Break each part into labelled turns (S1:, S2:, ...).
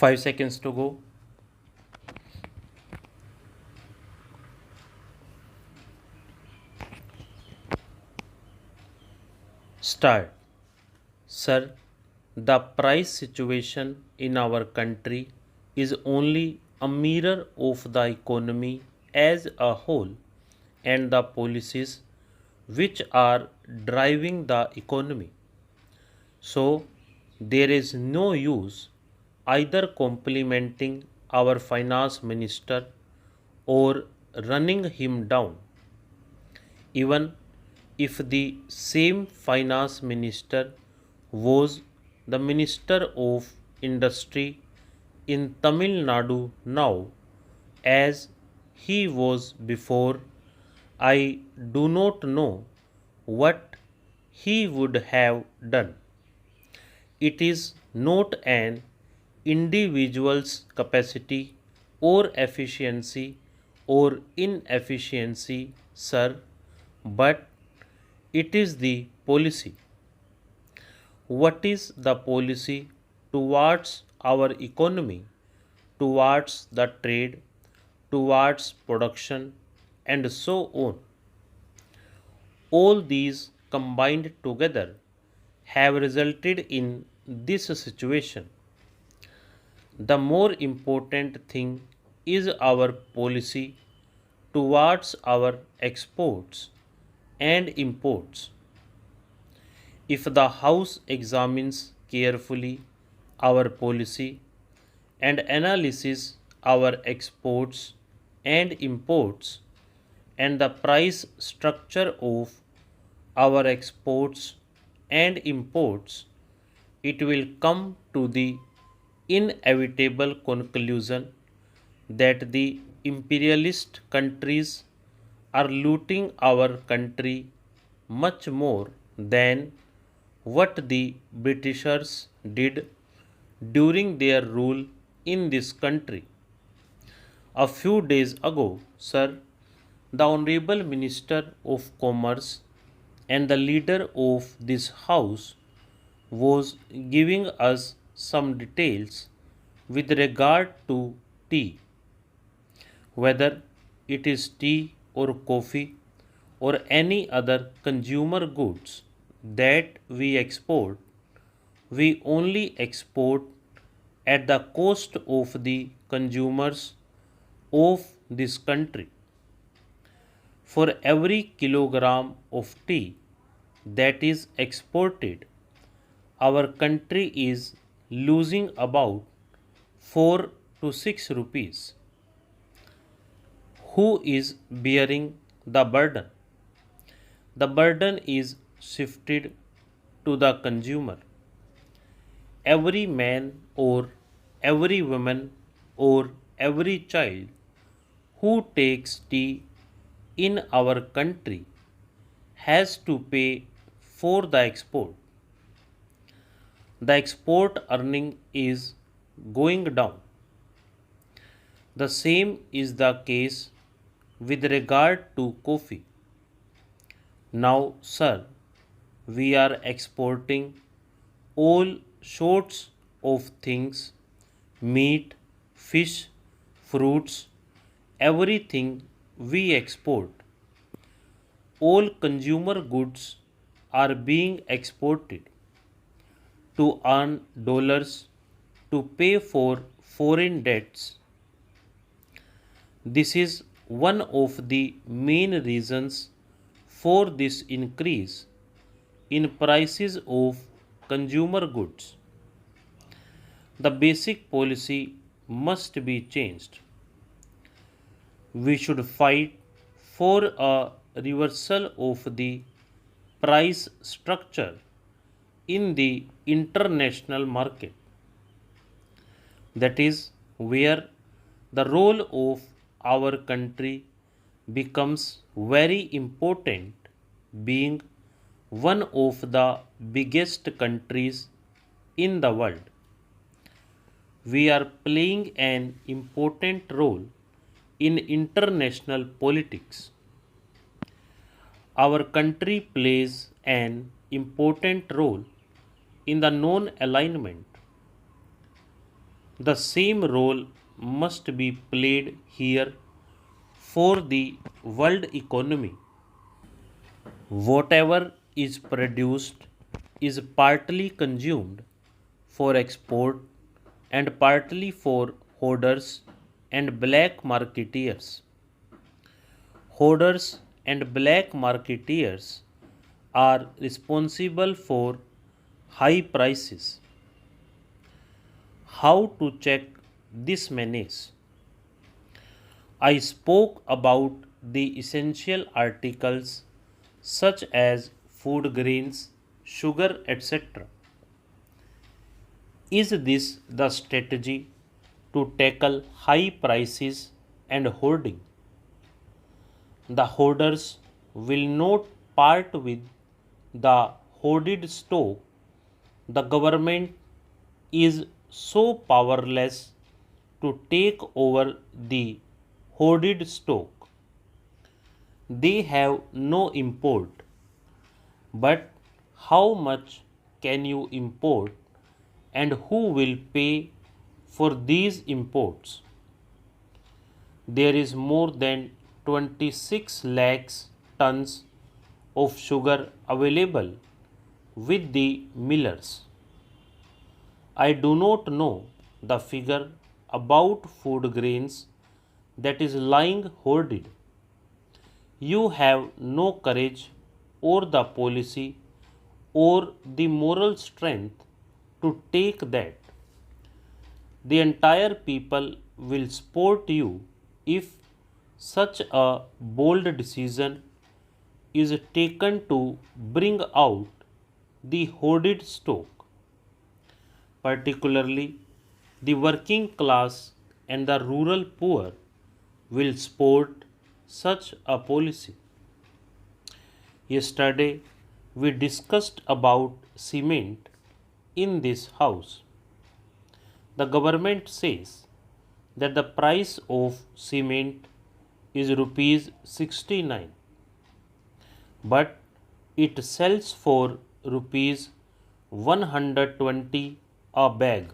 S1: 5 seconds to go. Start. Sir, the price situation in our country is only a mirror of the economy as a whole and the policies which are driving the economy. So, there is no use either complimenting our finance minister or running him down. Even if the same finance minister was the minister of industry in Tamil Nadu now, as he was before, I do not know what he would have done. It is not an individual's capacity or efficiency or inefficiency, sir, but it is the policy. What is the policy towards our economy, towards the trade, towards production, and so on? All these combined together have resulted in this situation. The more important thing is our policy towards our exports and imports. If the House examines carefully our policy and analyses our exports and imports and the price structure of our exports and imports, it will come to the inevitable conclusion that the imperialist countries are looting our country much more than what the Britishers did during their rule in this country. A few days ago, sir, the Honorable Minister of Commerce and the leader of this House was giving us some details with regard to tea. Whether it is tea or coffee or any other consumer goods that we export, we only export at the cost of the consumers of this country. For every kilogram of tea that is exported, our country is losing about 4 to 6 rupees. Who is bearing the burden? The burden is shifted to the consumer. Every man or every woman or every child who takes tea in our country has to pay for the export. The export earning is going down. The same is the case with regard to coffee. Now, sir, we are exporting all sorts of things, meat, fish, fruits, everything we export. All consumer goods are being exported to earn dollars to pay for foreign debts. This is one of the main reasons for this increase in prices of consumer goods. The basic policy must be changed. We should fight for a reversal of the price structure in the international market. That is where the role of our country becomes very important, being one of the biggest countries in the world. We are playing an important role in international politics. Our country plays an important role in the non alignment. The same role must be played here for the world economy. Whatever is produced is partly consumed for export and partly for hoarders and black marketeers. Hoarders and black marketeers are responsible for high prices. How to check this menace? I spoke about the essential articles such as food grains, sugar, etc. Is this the strategy to tackle high prices and hoarding? The hoarders will not part with the hoarded stock. The government is so powerless to take over the hoarded stock. They have no import. But how much can you import and who will pay for these imports? There is more than 26 lakhs tons of sugar available with the millers. I do not know the figure about food grains that is lying hoarded. You have no courage or the policy or the moral strength to take that. The entire people will support you if such a bold decision is taken to bring out the hoarded stock. Particularly, the working class and the rural poor will support such a policy. Yesterday, we discussed about cement in this house. The government says that the price of cement is rupees 69, but it sells for rupees 120 a bag.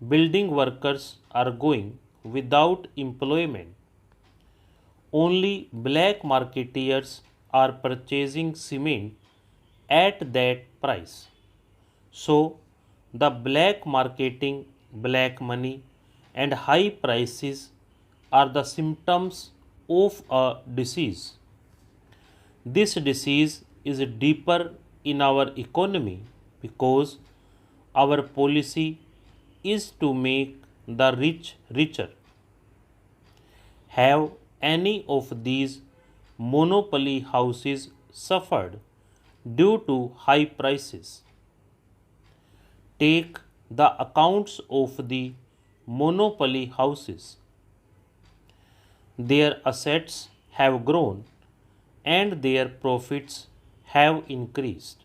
S1: Building workers are going without employment. Only black marketeers are purchasing cement at that price. So, the black marketing, black money, and high prices are the symptoms of a disease. This disease is deeper in our economy because our policy is to make the rich richer. Have any of these monopoly houses suffered due to high prices? Take the accounts of the monopoly houses. Their assets have grown and their profits have increased.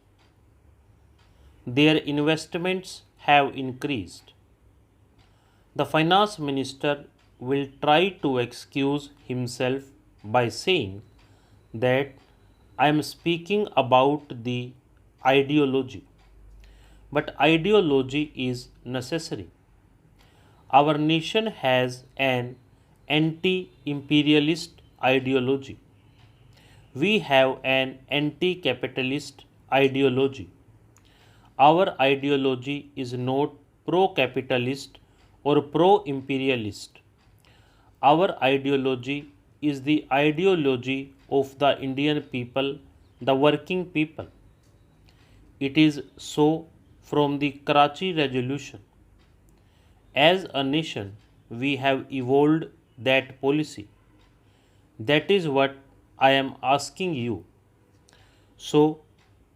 S1: Their investments have increased. The finance minister will try to excuse himself by saying that I am speaking about the ideology. But ideology is necessary. Our nation has an anti imperialist ideology. We have an anti capitalist ideology. Our ideology is not pro capitalist or pro imperialist. Our ideology is the ideology of the Indian people, the working people. It is so from the Karachi Resolution. As a nation, we have evolved that policy. That is what I am asking you. So,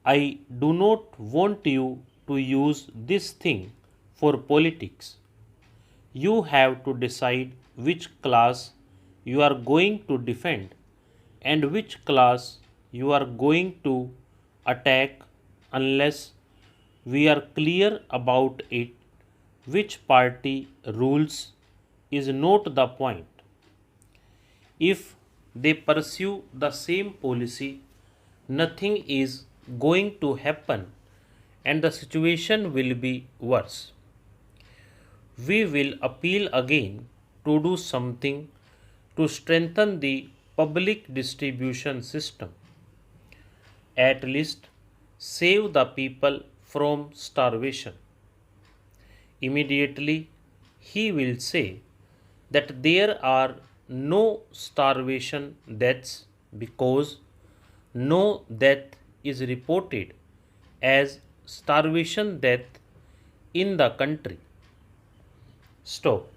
S1: I do not want you to use this thing for politics. You have to decide which class you are going to defend and which class you are going to attack unless we are clear about it. Which party rules is not the point. If they pursue the same policy, nothing is going to happen and the situation will be worse. we will appeal again to do something to strengthen the public distribution system. At least save the people from starvation. Immediately he will say that there are no starvation deaths because no death is reported as starvation death in the country. Stop.